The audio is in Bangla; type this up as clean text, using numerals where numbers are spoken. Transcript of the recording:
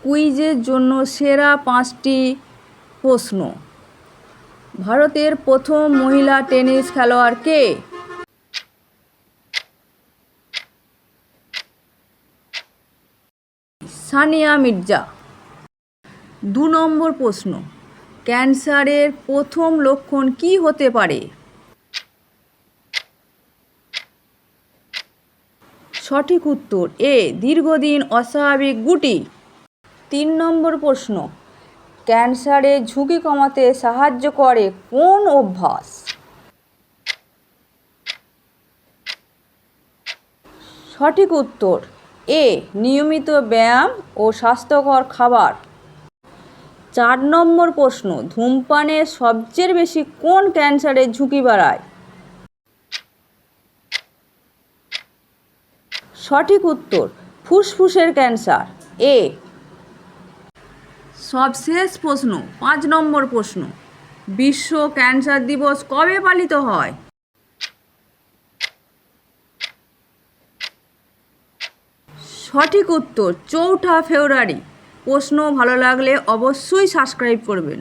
কুইজের জন্য সেরা 5টি প্রশ্ন। ভারতের প্রথম মহিলা টেনিস খেলোয়াড় কে? সানিয়া মির্জা। 2 নম্বর প্রশ্ন, ক্যান্সারের প্রথম লক্ষণ কী হতে পারে? সঠিক উত্তর এ, দীর্ঘদিন অস্বাভাবিক গুটি। 3 নম্বর প্রশ্ন, ক্যান্সারের ঝুঁকি কমাতে সাহায্য করে কোন অভ্যাস? সঠিক উত্তর এ, নিয়মিত ব্যায়াম ও স্বাস্থ্যকর খাবার। 4 নম্বর প্রশ্ন, ধূমপানের সবচেয়ে বেশি কোন ক্যান্সারের ঝুঁকি বাড়ায়? সঠিক উত্তর ফুসফুসের ক্যান্সার এ। সবশেষ প্রশ্ন, 5 নম্বর প্রশ্ন, বিশ্ব ক্যান্সার দিবস কবে পালিত হয়? সঠিক উত্তর 4 ফেব্রুয়ারি। প্রশ্ন ভালো লাগলে অবশ্যই সাবস্ক্রাইব করবেন।